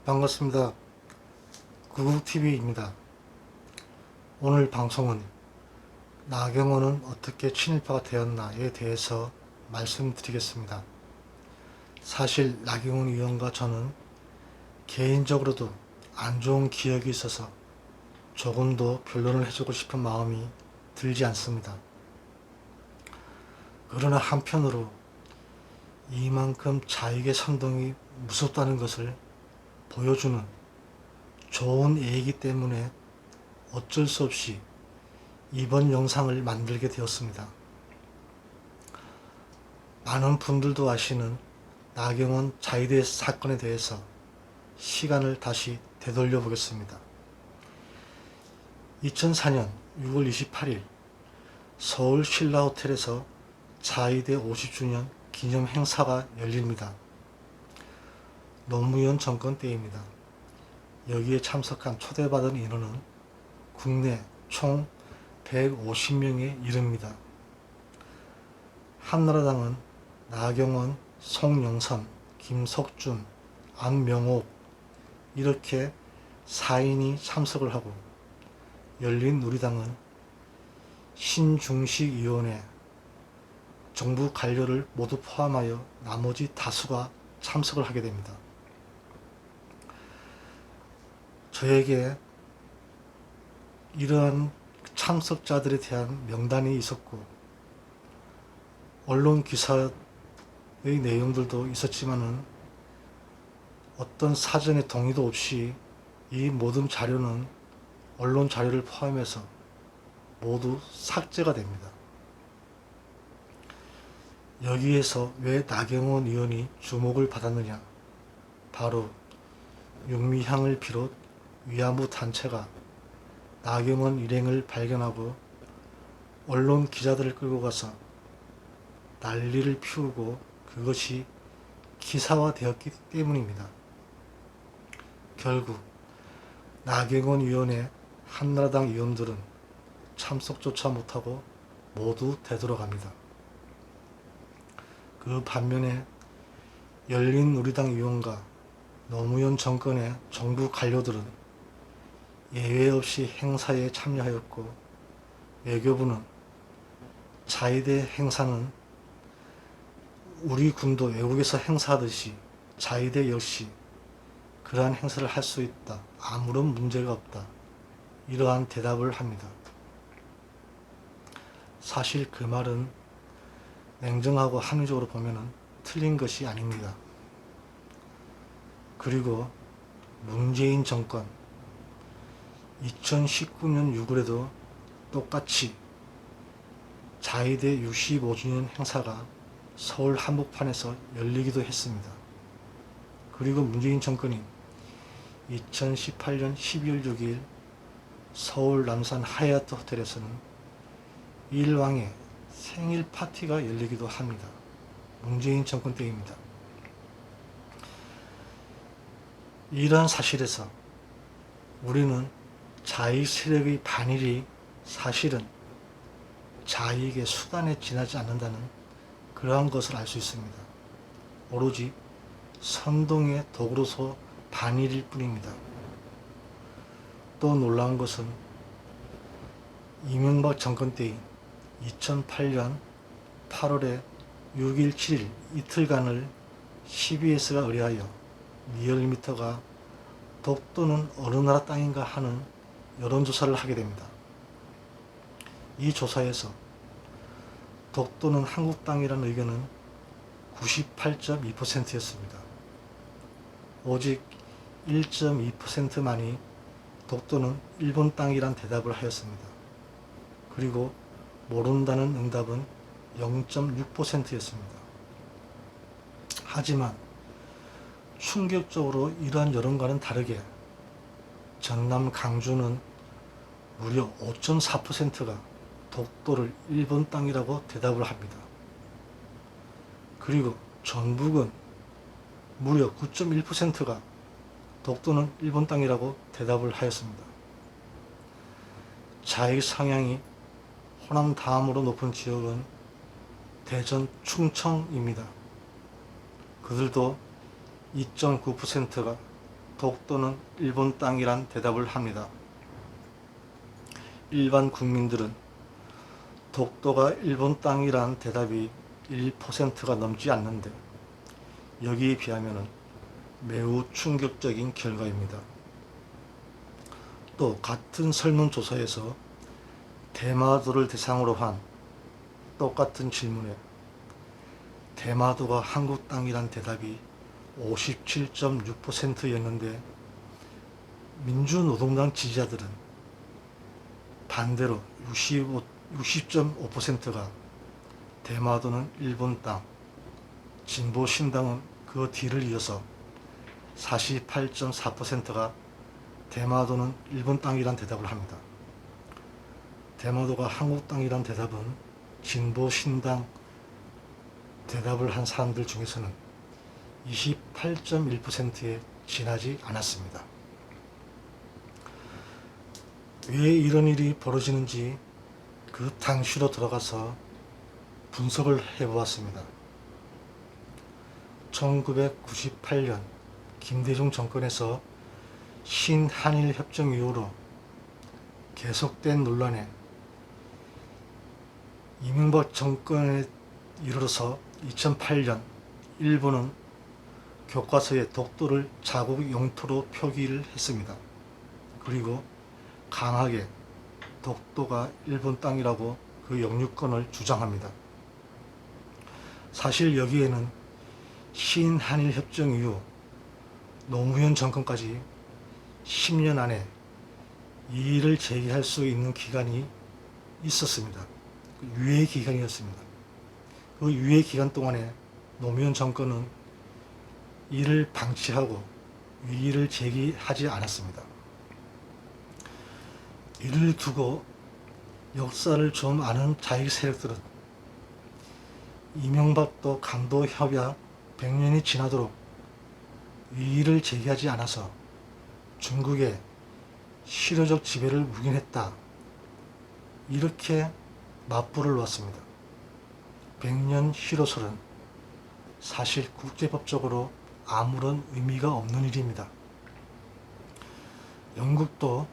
반갑습니다. 구국TV입니다. 오늘 방송은 나경원은 어떻게 친일파가 되었나에 대해서 말씀드리겠습니다. 사실 나경원 의원과 저는 개인적으로도 안 좋은 기억이 있어서 조금도 변론을 해주고 싶은 마음이 들지 않습니다. 그러나 한편으로 이만큼 자익의 선동이 무섭다는 것을 보여주는 좋은 예이기 때문에 어쩔 수 없이 이번 영상을 만들게 되었습니다. 많은 분들도 아시는 나경원 자위대 사건에 대해서 시간을 다시 되돌려 보겠습니다. 2004년 6월 28일 서울 신라호텔에서 자위대 50주년 기념 행사가 열립니다. 노무현 정권 때입니다. 여기에 참석한 초대받은 인원은 국내 총 150명에 이릅니다. 한나라당은 나경원, 송영선, 김석준, 안명옥 이렇게 4인이 참석을 하고 열린우리당은 신중식 위원회, 정부 관료를 모두 포함하여 나머지 다수가 참석을 하게 됩니다. 저에게 이러한 참석자들에 대한 명단이 있었고 언론 기사의 내용들도 있었지만은 어떤 사전의 동의도 없이 이 모든 자료는 언론 자료를 포함해서 모두 삭제가 됩니다. 여기에서 왜 나경원 의원이 주목을 받았느냐? 바로 윤미향을 비롯 위안부 단체가 나경원 일행을 발견하고 언론 기자들을 끌고 가서 난리를 피우고 그것이 기사화되었기 때문입니다. 결국 나경원 의원의 한나라당 의원들은 참석조차 못하고 모두 되돌아갑니다. 그 반면에 열린우리당 의원과 노무현 정권의 정부 관료들은 예외 없이 행사에 참여하였고 외교부는 자위대 행사는 우리 군도 외국에서 행사하듯이 자위대 역시 그러한 행사를 할 수 있다. 아무런 문제가 없다. 이러한 대답을 합니다. 사실 그 말은 냉정하고 합리적으로 보면 틀린 것이 아닙니다. 그리고 문재인 정권 2019년 6월에도 똑같이 자위대 65주년 행사가 서울 한복판에서 열리기도 했습니다. 그리고 문재인 정권이 2018년 12월 6일 서울 남산 하얏트 호텔에서는 일왕의 생일 파티가 열리기도 합니다. 문재인 정권 때입니다. 이러한 사실에서 우리는 자익 세력의 반일이 사실은 자익의 수단에 지나지 않는다는 그러한 것을 알 수 있습니다. 오로지 선동의 도구로서 반일일 뿐입니다. 또 놀라운 것은 이명박 정권 때인 2008년 8월에 6일, 7일 이틀간을 CBS가 의뢰하여 리얼미터가 독도는 어느 나라 땅인가 하는 여론조사를 하게 됩니다. 이 조사에서 독도는 한국 땅이라는 의견은 98.2%였습니다. 오직 1.2%만이 독도는 일본 땅이란 대답을 하였습니다. 그리고 모른다는 응답은 0.6%였습니다. 하지만 충격적으로 이러한 여론과는 다르게 전남 강주는 무려 5.4%가 독도를 일본 땅이라고 대답을 합니다. 그리고 전북은 무려 9.1%가 독도는 일본 땅이라고 대답을 하였습니다. 자익 성향이 호남 다음으로 높은 지역은 대전 충청입니다. 그들도 2.9%가 독도는 일본 땅이란 대답을 합니다. 일반 국민들은 독도가 일본 땅이란 대답이 1%가 넘지 않는데 여기에 비하면 매우 충격적인 결과입니다. 또 같은 설문조사에서 대마도를 대상으로 한 똑같은 질문에 대마도가 한국 땅이란 대답이 57.6%였는데 민주노동당 지지자들은 반대로 60.5%가 대마도는 일본 땅, 진보신당은 그 뒤를 이어서 48.4%가 대마도는 일본 땅이란 대답을 합니다. 대마도가 한국 땅이란 대답은 진보신당 대답을 한 사람들 중에서는 28.1%에 지나지 않았습니다. 왜 이런 일이 벌어지는지 그 당시로 들어가서 분석을 해보았습니다. 1998년 김대중 정권에서 신한일 협정 이후로 계속된 논란에 이명박 정권에 이르러서 2008년 일본은 교과서에 독도를 자국 영토로 표기를 했습니다. 그리고 강하게 독도가 일본 땅이라고 그 영유권을 주장합니다. 사실 여기에는 신한일 협정 이후 노무현 정권까지 10년 안에 이의를 제기할 수 있는 기간이 있었습니다. 유예 기간이었습니다. 그 유예 기간 동안에 노무현 정권은 이를 방치하고 이의를 제기하지 않았습니다. 이를 두고 역사를 좀 아는 자익 세력들은 이명박도 강도 협약 100년이 지나도록 이의를 제기하지 않아서 중국의 실효적 지배를 묵인했다. 이렇게 맞불을 놓았습니다. 100년 실효설은 사실 국제법적으로 아무런 의미가 없는 일입니다. 영국도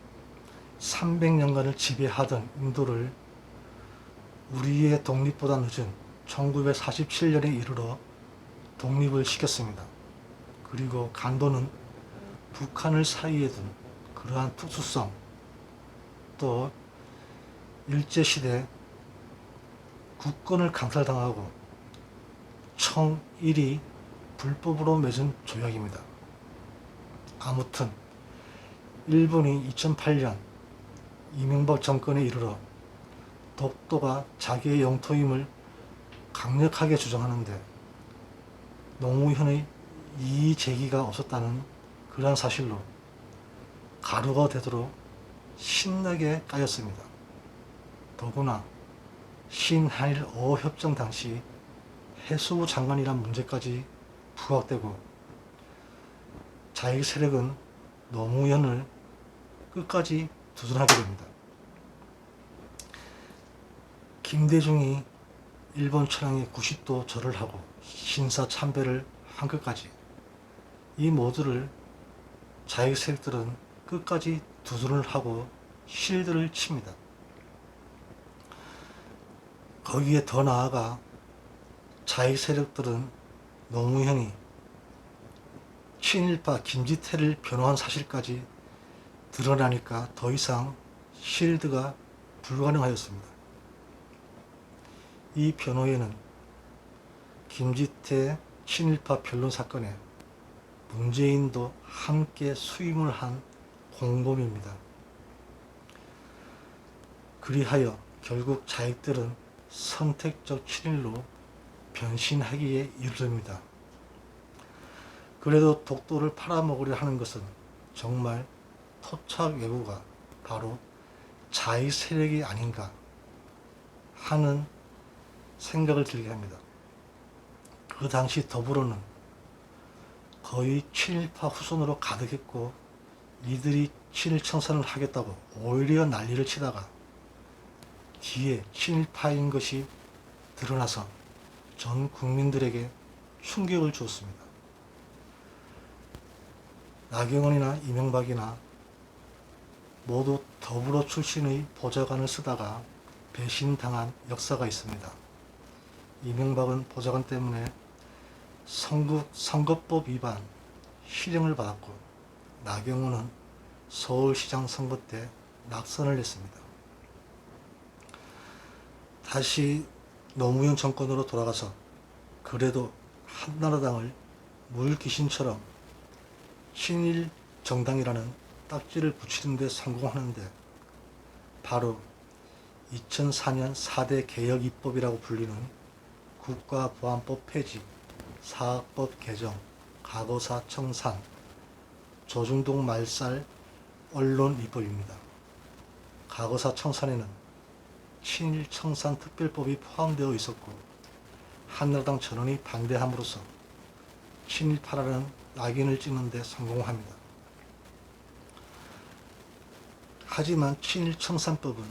300년간을 지배하던 인도를 우리의 독립보다 늦은 1947년에 이르러 독립을 시켰습니다. 그리고 간도는 북한을 사이에 둔 그러한 특수성, 또 일제시대 국권을 강탈당하고 청일이 불법으로 맺은 조약입니다. 아무튼 일본이 2008년 이명박 정권에 이르러 독도가 자기의 영토임을 강력하게 주장하는데 노무현의 이의 제기가 없었다는 그러한 사실로 가루가 되도록 신나게 까였습니다. 더구나 신한일 어협정 당시 해수부 장관이란 문제까지 부각되고 자익 세력은 노무현을 끝까지 두둔하게 됩니다. 김대중이 일본 천황에 90도 절을 하고 신사 참배를 한 것까지 이 모두를 자익 세력들은 끝까지 두둔을 하고 실드를 칩니다. 거기에 더 나아가 자익 세력들은 노무현이 친일파 김지태를 변호한 사실까지 드러나니까 더 이상 실드가 불가능하였습니다. 이 변호에는 김지태 친일파 변론 사건에 문재인도 함께 수임을 한 공범입니다. 그리하여 결국 자익들은 선택적 친일로 변신하기에 이르릅니다. 그래도 독도를 팔아먹으려 하는 것은 정말 토착 외구가 바로 자익 세력이 아닌가 하는 생각을 들게 합니다. 그 당시 더불어는 거의 친일파 후손으로 가득했고 이들이 친일 청산을 하겠다고 오히려 난리를 치다가 뒤에 친일파인 것이 드러나서 전 국민들에게 충격을 주었습니다. 나경원이나 이명박이나 모두 더불어 출신의 보좌관을 쓰다가 배신당한 역사가 있습니다. 이명박은 보좌관 때문에 선거법 위반 실형을 받았고, 나경원은 서울시장 선거 때 낙선을 했습니다. 다시 노무현 정권으로 돌아가서 그래도 한나라당을 물귀신처럼 친일 정당이라는 딱지를 붙이는 데 성공하는데, 바로 2004년 4대 개혁 입법이라고 불리는 국가보안법 폐지, 사학법 개정, 과거사 청산, 조중동 말살, 언론 입법입니다. 과거사 청산에는 친일 청산 특별법이 포함되어 있었고, 한나라당 전원이 반대함으로써 친일파라는 낙인을 찍는 데 성공합니다. 하지만 친일 청산법은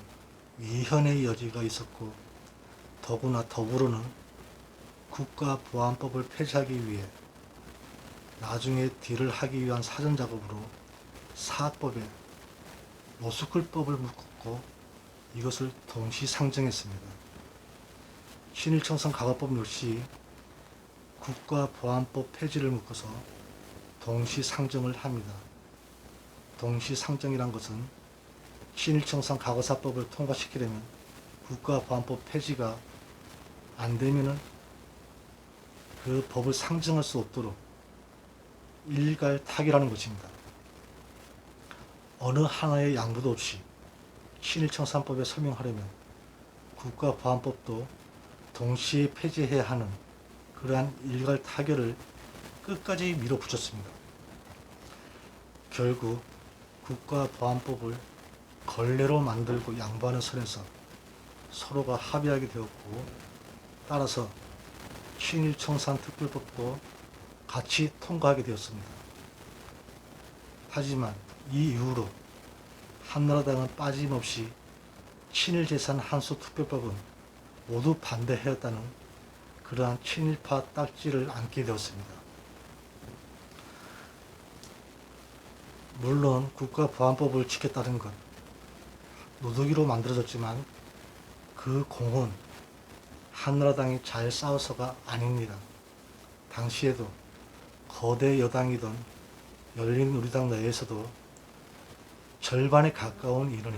위헌의 여지가 있었고, 더구나 더불어는 국가보안법을 폐지하기 위해 나중에 딜을 하기 위한 사전작업으로 사학법에 로스쿨법을 묶었고, 이것을 동시상정했습니다. 친일청산 과거법 역시 국가보안법 폐지를 묶어서 동시상정을 합니다. 동시상정이란 것은 친일청산 과거사법을 통과시키려면 국가보안법 폐지가 안 되면은 그 법을 상정할 수 없도록 일갈타기라는 것입니다. 어느 하나의 양보도 없이 친일청산법에 서명하려면 국가보안법도 동시에 폐지해야 하는 그러한 일갈타결을 끝까지 밀어붙였습니다. 결국 국가보안법을 걸레로 만들고 양보하는 선에서 서로가 합의하게 되었고, 따라서 친일청산특별법도 같이 통과하게 되었습니다. 하지만 이 이후로 한나라당은 빠짐없이 친일재산 한수 특별법은 모두 반대하였다는 그러한 친일파 딱지를 안게 되었습니다. 물론 국가보안법을 지켰다는 것, 노득이로 만들어졌지만 그 공은 한나라당이 잘 싸워서가 아닙니다. 당시에도 거대 여당이던 열린우리당 내에서도 절반에 가까운 인원이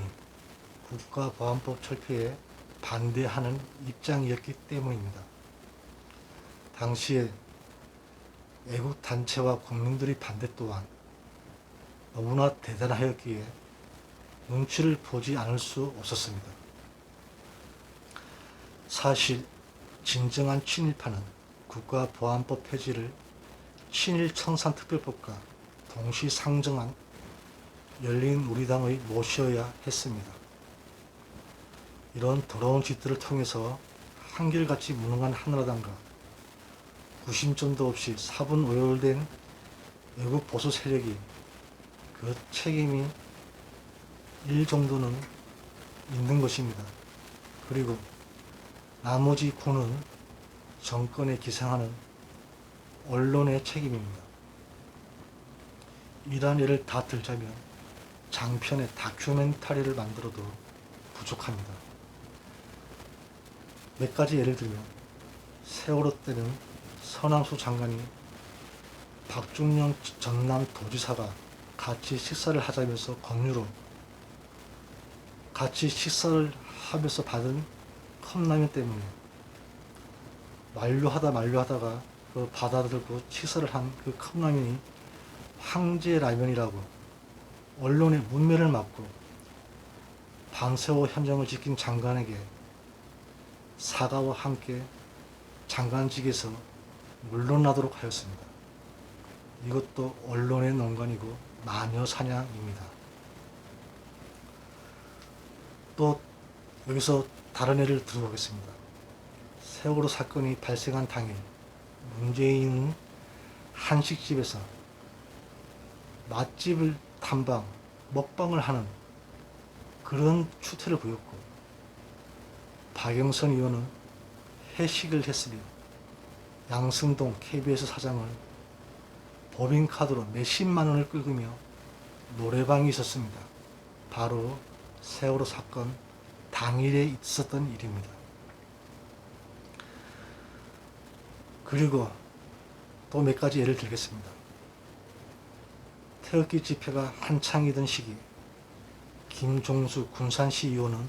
국가보안법 철폐에 반대하는 입장이었기 때문입니다. 당시에 애국단체와 국민들의 반대 또한 너무나 대단하였기에 눈치를 보지 않을 수 없었습니다. 사실 진정한 친일파는 국가보안법 폐지를 친일청산특별법과 동시 상정한 열린우리당의 몫이어야 했습니다. 이런 더러운 짓들을 통해서 한결같이 무능한 한나라당과 구심점도 없이 사분오열된 외국 보수 세력이 그 책임이 일 정도는 있는 것입니다. 그리고 나머지 구는 정권에 기생하는 언론의 책임입니다. 이러한 예를 다 들자면 장편의 다큐멘터리를 만들어도 부족합니다. 몇 가지 예를 들면, 세월호 때는 서남수 장관이 박준영 전남도지사가 같이 식사를 하자면서 권유로 같이 식사를 하면서 받은 컵라면 때문에 만류하다가 그 받아들고 식사를 한 그 컵라면이 황제라면이라고 언론의 문매를 맞고 반세호 현장을 지킨 장관에게 사과와 함께 장관직에서 물러나도록 하였습니다. 이것도 언론의 농간이고 마녀 사냥입니다. 또 여기서 다른 예를 들어보겠습니다. 세월호 사건이 발생한 당일 문재인은 한식집에서 맛집을 탐방, 먹방을 하는 그런 추태를 보였고, 박영선 의원은 회식을 했으며 양승동 KBS 사장을 법인카드로 몇십만 원을 긁으며 노래방이 있었습니다. 바로 세월호 사건 당일에 있었던 일입니다. 그리고 또 몇 가지 예를 들겠습니다. 태극기 집회가 한창이던 시기 김종수 군산시 의원은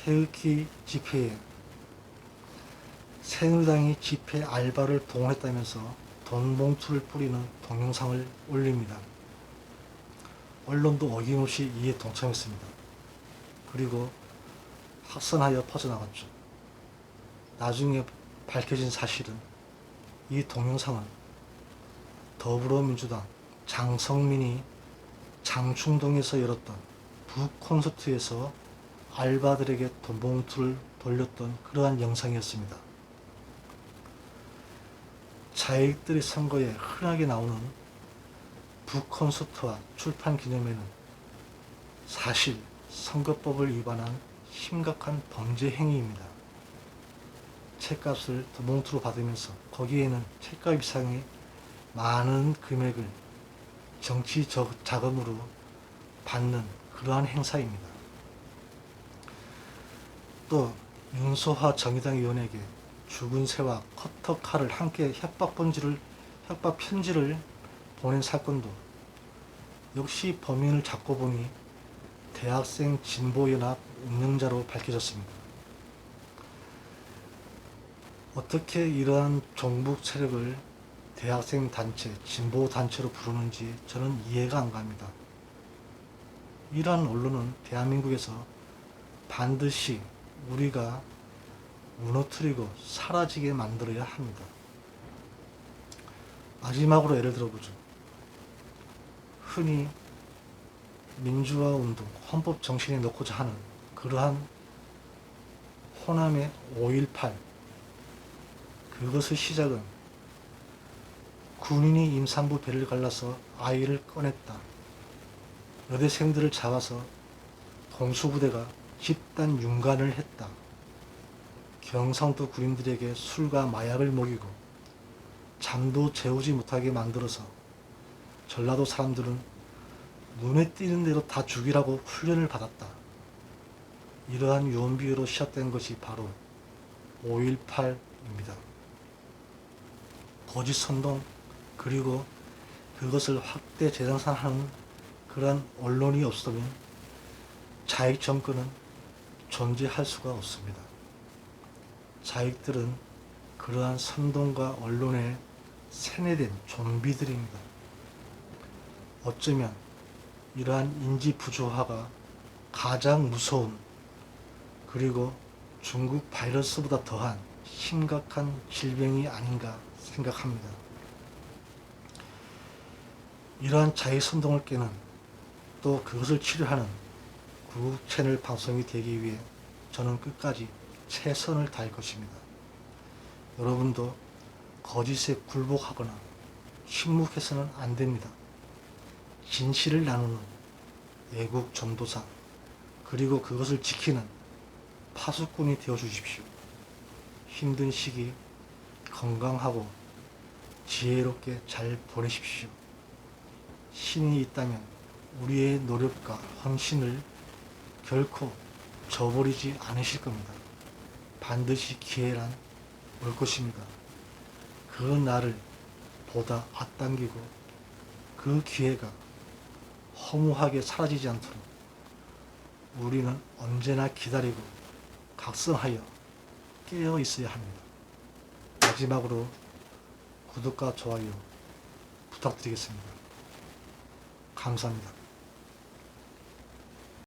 태극기 집회에 새누리당이 집회 알바를 동원했다면서 돈 봉투를 뿌리는 동영상을 올립니다. 언론도 어김없이 이에 동참했습니다. 그리고 확산하여 퍼져나갔죠. 나중에 밝혀진 사실은 이 동영상은 더불어민주당 장성민이 장충동에서 열었던 북콘서트에서 알바들에게 돈 봉투를 돌렸던 그러한 영상이었습니다. 자익들의 선거에 흔하게 나오는 북콘서트와 출판 기념회는 사실 선거법을 위반한 심각한 범죄 행위입니다. 책값을 돈 봉투로 받으면서 거기에는 책값 이상의 많은 금액을 정치 자금으로 받는 그러한 행사입니다. 또 윤소화 정의당 의원에게 죽은 새와 커터칼을 함께 협박 편지를 보낸 사건도 역시 범인을 잡고 보니 대학생 진보연합 운영자로 밝혀졌습니다. 어떻게 이러한 종북 세력을 대학생 단체, 진보 단체로 부르는지 저는 이해가 안 갑니다. 이러한 언론은 대한민국에서 반드시 우리가 무너뜨리고 사라지게 만들어야 합니다. 마지막으로 예를 들어보죠. 흔히 민주화 운동, 헌법 정신에 넣고자 하는 그러한 호남의 5.18 그것의 시작은 군인이 임산부 배를 갈라서 아이를 꺼냈다. 여대생들을 잡아서 동수부대가 집단 윤관을 했다. 경상도 군인들에게 술과 마약을 먹이고 잠도 재우지 못하게 만들어서 전라도 사람들은 눈에 띄는 대로 다 죽이라고 훈련을 받았다. 이러한 유언비어로 시작된 것이 바로 5.18입니다. 거짓 선동 그리고 그것을 확대 재생산하는 그러한 언론이 없으면 자익 정권은 존재할 수가 없습니다. 자익들은 그러한 선동과 언론에 세뇌된 좀비들입니다. 어쩌면 이러한 인지 부조화가 가장 무서운 그리고 중국 바이러스보다 더한 심각한 질병이 아닌가 생각합니다. 이러한 자익선동을 깨는 또 그것을 치료하는 구국 채널 방송이 되기 위해 저는 끝까지 최선을 다할 것입니다. 여러분도 거짓에 굴복하거나 침묵해서는 안 됩니다. 진실을 나누는 애국 전도사 그리고 그것을 지키는 파수꾼이 되어 주십시오. 힘든 시기 건강하고 지혜롭게 잘 보내십시오. 신이 있다면 우리의 노력과 헌신을 결코 저버리지 않으실 겁니다. 반드시 기회란 올 것입니다. 그 날을 보다 앞당기고 그 기회가 허무하게 사라지지 않도록 우리는 언제나 기다리고 각성하여 깨어 있어야 합니다. 마지막으로 구독과 좋아요 부탁드리겠습니다. 감사합니다.